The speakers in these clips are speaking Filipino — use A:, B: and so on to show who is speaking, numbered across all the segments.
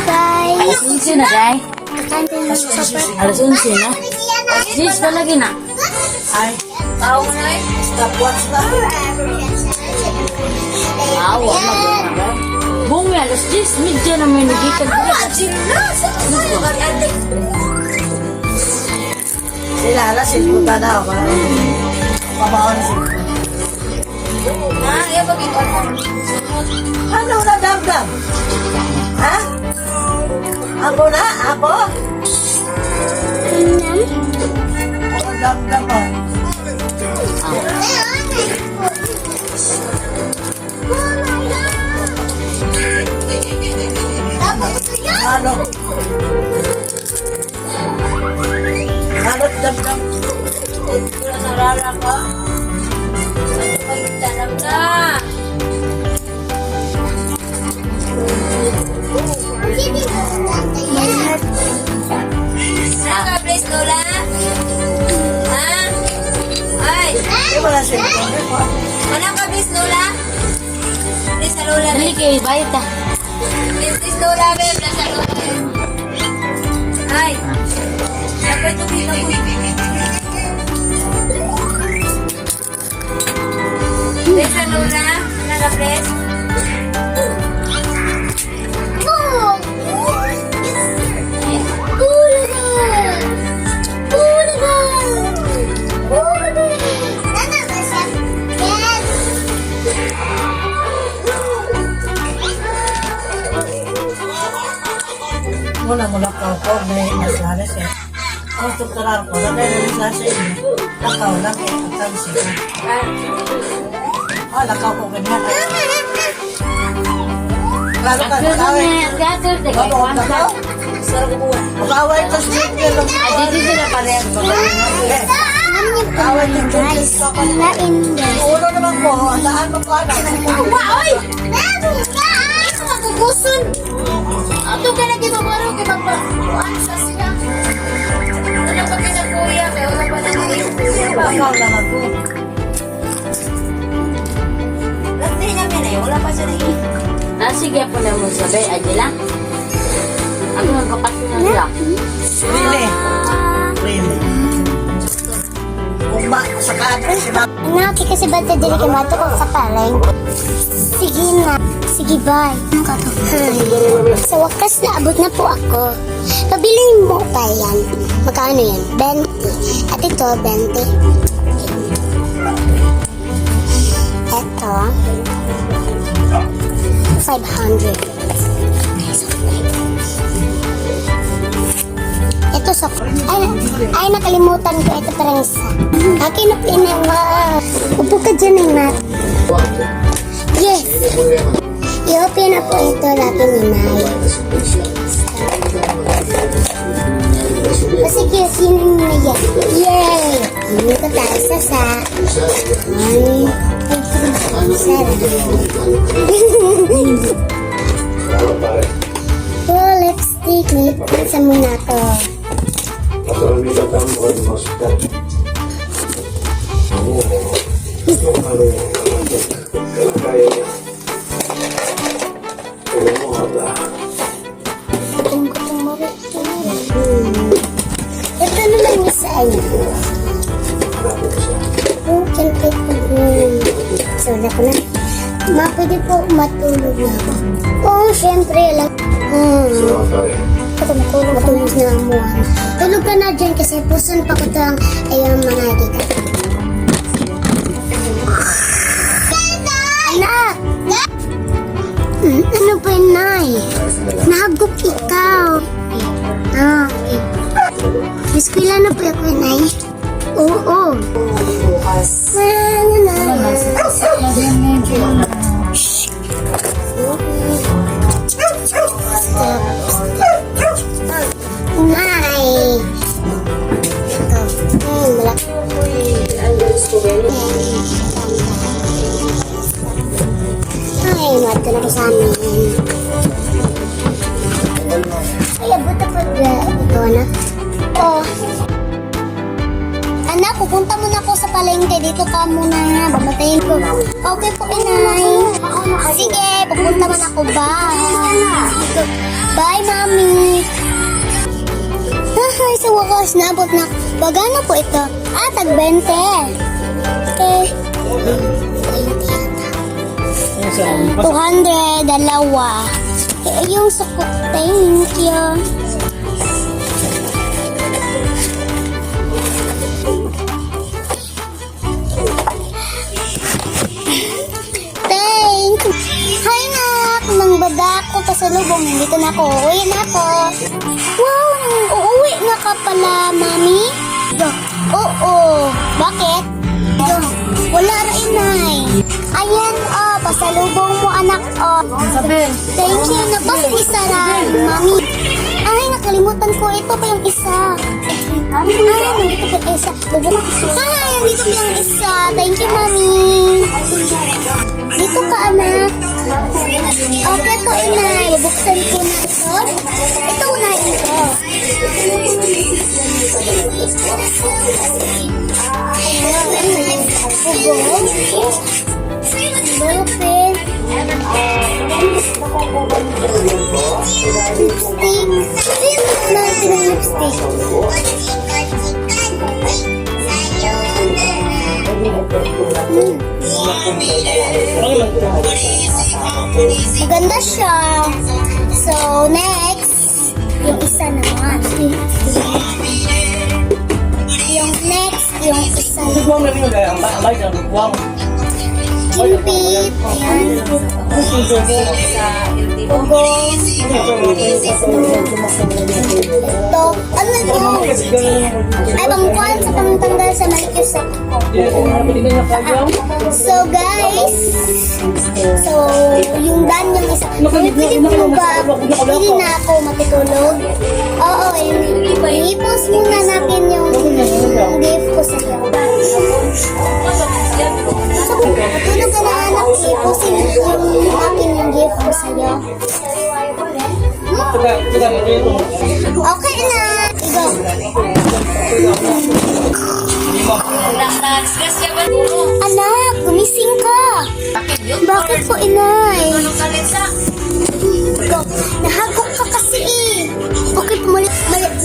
A: guys.
B: Alas 11 na, day. Alas 11 na. Jis, na lagi na.
C: Ay, tao na eh. Stopwatch na.
B: Awa, mag-umaga. Bungi, alas 10. Medya na may nagikan.
C: Sila, alas, silputa na ako. Pamaon na silputa. Ano na damdam? Ha? Ako na? Ako? Ako damdam mo. Ano? Ano't damdam? Ito na nararama. Ano pa yung tanam na?
A: Saka, please, Lola. Ha? Ay.
C: Di ba na silputa?
A: Wala ka, please, Lola. Please, sa Lola.
B: Dali kayo, bayad ta.
A: Please, Lola, babe. Nasa Lola. Ay. Dapat ito kita mo. Please, sa Lola. Wala ka, please.
C: Mula ko, may masalas eh. Ang tuktarar ko, na dahil masalas eh. Lakaw lang eh, at tansi. Lakaw ko ganyan. Lalo ka, mag-away. Lakaw? Mag-away ito sticker lang.
B: Dito sila parehas.
C: Mag-away ito guys. Ulo naman ko, ang daan mo ko anak.
A: Oy! Ito maguguson! Ito ka na ginamaro kay magpakuan sa siya. Ano pa kinakuya? May wala pa na ngayon kuya ba?
C: Lakaw naman ko.
A: Lati namin na yun. Wala pa siya na yun.
B: Sige po na mo sabi, Adila. Ako magpapasok na sila.
C: Really? Really? Umba, sa kadre, si Mama.
D: Anak, kasi ba't na dili ka mato ko sa paleng? Sige na. Sige, bye. Ano ka to? Sa wakas, naabot na po ako. Pabiling mo pa yan. Magkano yan? 20. At ito, 20. Ito, 500. Ito sa... Ay, nakalimutan ko. Ito parang isa. Akin na pinawa. Upo ka dyan eh, Mat. Yes! I-open na po ito natin ni Nay. Kasi sino na yan? Yay! Hindi ko tayo sasa. Oh, lipstick. Nilipstick muna to. Gutom mo rin. Ito naman yung sa inyo. Siyempre po. So, wala ko na. Pwede po matulog na ako. Oo, siyempre lang. Matulog na ang buwan. Tulog ka na dyan kasi puson pa ko ito ang ayong mga dito. Anak! Ano ba yun, Nay? Nahagok ikaw. Okay. Biskwila na po ako, Nay. Oo. Nay! Ito. Malaki. Ay, mato na ko sa amin. Ay, abot na pa ba? Ito, anak. Oh. Anak, pupunta muna ako sa palengke. Dito ka muna nga. Babatayin ko. Okay po, inay. Sige, pupunta muna ako. Bye. Bye, Ay, sa wakas, naabot na. Bagano po ito? Tag 20. Okay. 200, dalawa. Yung suko, thank you. Thank you. Hi nak, mangbada ko pasalubong. Nandito na ako. Uwi na ako. Wow, uuwi na ka pala, mami. Oo. Bakit? Wala na inay. Ayan, pasalubong mo anak, Thank you. Nabas isa na, mami. Ay, nakalimutan ko. Ito pa yung isa. Ay, nandito pa yung isa. Bubuk. Ay, nandito pa yung isa. Thank you, mami. Dito ka, anak. Okay po, inay. Bubuksan ko na ito. Ito na ito. Ballpen. Lipstick. Natin ang lipstick. Maganda siya. So, next, yung isa naman. Yung next, yung isa naman. Kinpit. Ayan. Ugong. Ito. Ano ito? Ay, bangkuan sa pangtanggal sa malikis ako. So, guys. So, yung dan yung isa. Pwede mo ba? Pwede na ako matutulog. Oo, i-post muna natin yung gift ko sa iyo. Matulog ka na anak, i-post yung akin yung gift ko sa iyo. Okay na. Go. Anak, gumising ka. Bakit po, inay? Go. Nahagok ka kasi eh. Okay po,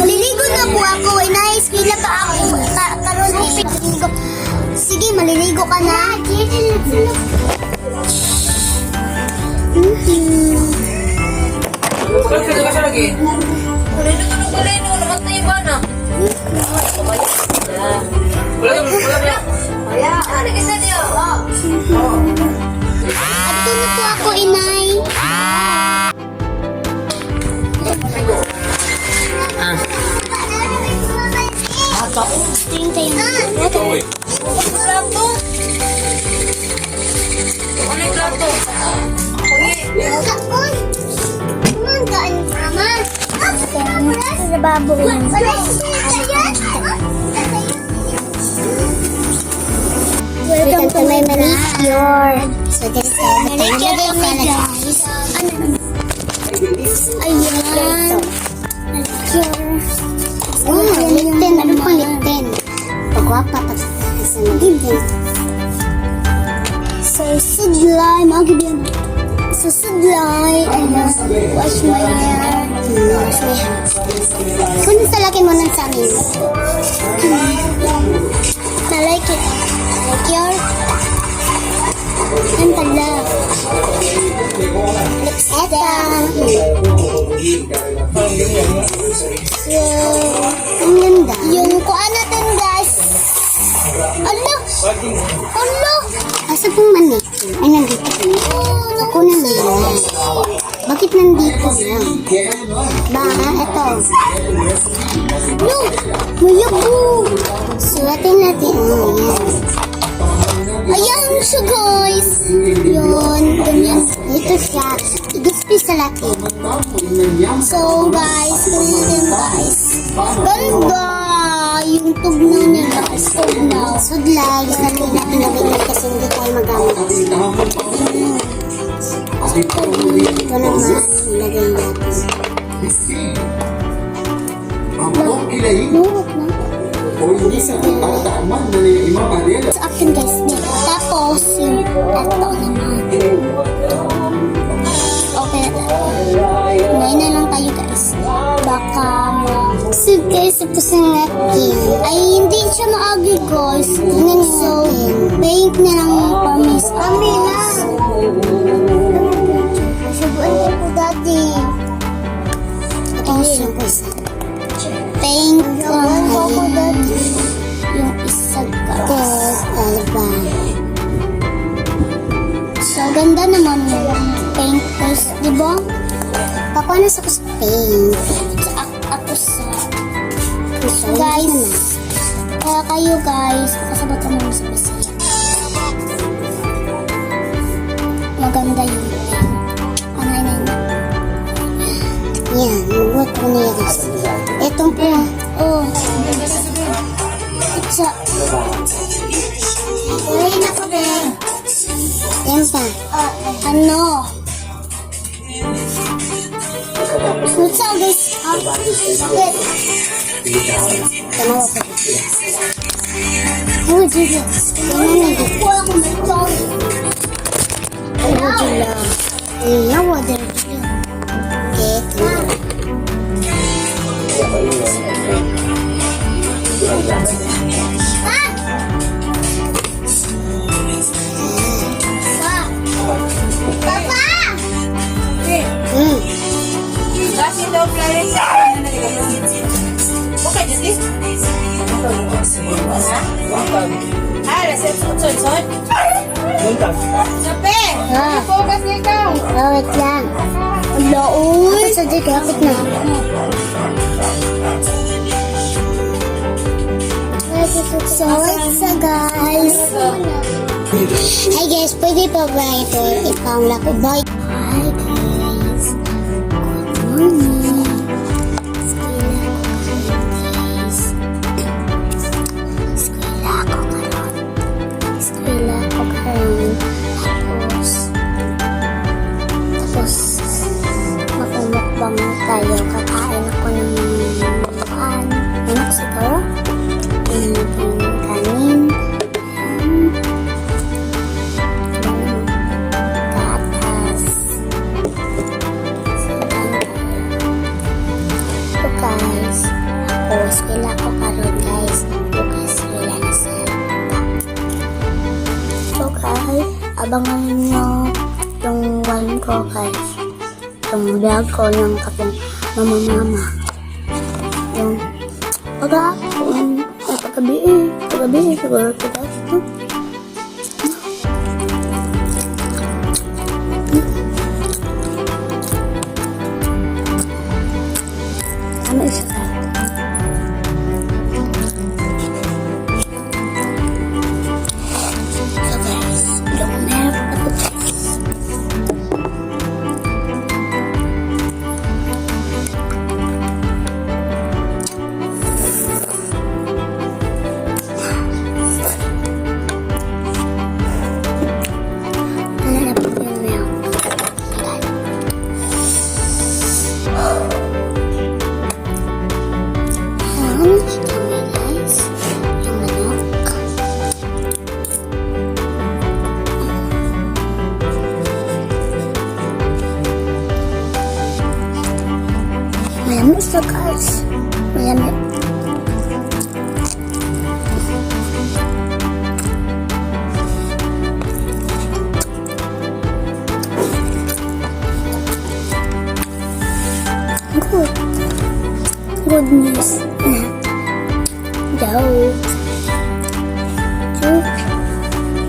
D: maliligo na po ako. Inay, eskwela pa ako. Karoon eh. Sige, maliligo ka na. At na po ako, inay. Tingin kayo. Sa babo. Welcome to my manicure. So this is manicure guys. Ayan. Manicure. Liptin. Ano pang liptin? Pagwapa. Sa magiging. So, sudlay. Magiging. So, sudlay. Ayan. Wash my hair. Wash my hair. Kung sa laki mo ng sa amin. I like it. Like your and the love. Eta. Ang ganda. Yung kuha natin guys. Ala. Ala. Asa pong manik? Ay, nandito. Ako na lang. Bakit nandito lang? Baka, eto. No! Mayok po! Suwatin natin. Ayan siya, guys. Yun. Ganyan. Ito siya. Igispi sa laki. So, guys. Ganyan guys. Ganda! Yung tugnaw niya, tugnaw. Sudlay. Natin natin nabigyan kasi hindi tayo magamit. Ito naman, ilagay natin. Nurot na. Sa akin guys, tapos yung ito naman. Okay na tayo. Ngayon na lang tayo guys. Baka so guys, tapos ng natin. Ay, hindi siya maagi, guys. Tingnan niyo so, paint na lang yung pamis. Kami na! Subuan ko po dati. Ito siya, guys. Paint ko dati. Yung isa ka. Alba. So, ganda naman yung paint, guys. Diba? Papanas ako sa paint. Ako sa... So, guys, kaya kayo guys, kasabot ka muna sa basa. Maganda yung paint. Ano. Yan, magwat ko na yan. Itong po, oh. Itsa. Uy, na ko din. Yan pa. Ano? What's up, guys? Wait. Tanawa ko. Oh, Jesus. Ako may tawag. Oh, Jula. Yawa din. Papa!
B: Kasi daw planet sa okay, jadi. Resep sot. Sape! Focus na ikaw!
D: Wait lang. Uy! Sa di kapit na. So, what's up guys? Hi guys, pwede pa ba ito ipang lako boy? Hi guys. Good morning. Eskwela ko karon. Tapos magmukbang tayo. Kakain ako ng manok siguro. Yung kanin. Gatas. So guys, ako eskwela ko karon guys. Bukas eskwela na sa so guys, abangan nyo yung one ko guys. Yung vlog ko ng kapong mama. Yung paggabi siguro ito guys. Ano isa guys? So guys, don't have a good wala na po yung milk. Ayan, ito na guys. Yung manok. Mayami siya guys. Mayami. Good news. Jauh.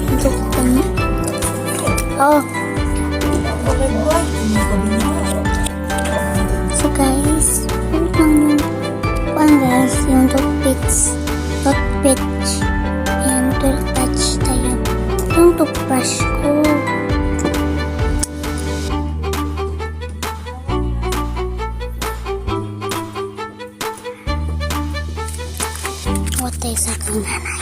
D: Untuk ini. Oh. So guys, yung guys, yung toothpaste. Yung toothbrush tayo. Yung toothbrush ko. What is sa kang nanay?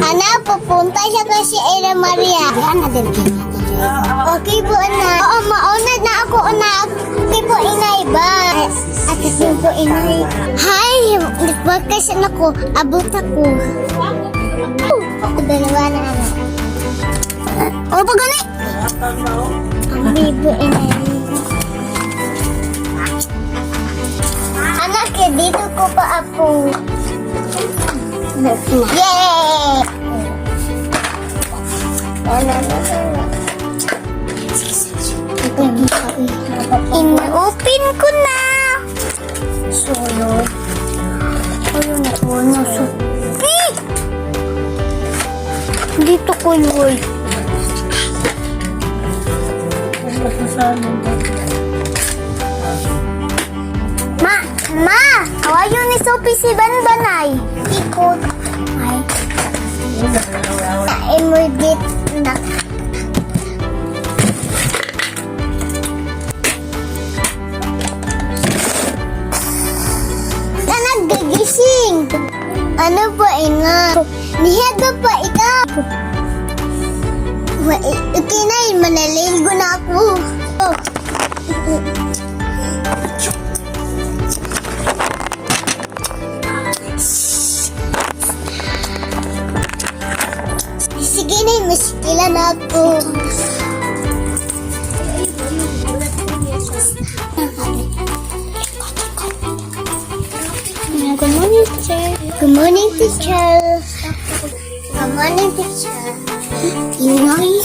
D: Ana, pupunta siya kasi Ella Maria. Ana din okay po, ana. Oo, mauna na ako, anak. Okay po, inay ba? Ate po, inay. Hi, nagpagkas na ko. Abot ako. Dalawa na, anak. O, pa gani? Ang bibo, inay. Anak, dito ko pa ako. Yay! In-open ko na. Solo. Ayun ako na. Dito ko yun. Ma! Awayon ni Sophie si Banbanay. Ikot. Ay. Na-emergit na. Na naggigising. Ano ba ina? Nihad ba pa ikaw? Okay na yun, manalilgo na ako. Sige na yun, masikila na ako. Good morning, teacher. Good morning, teacher. Good morning, teacher. Inoy.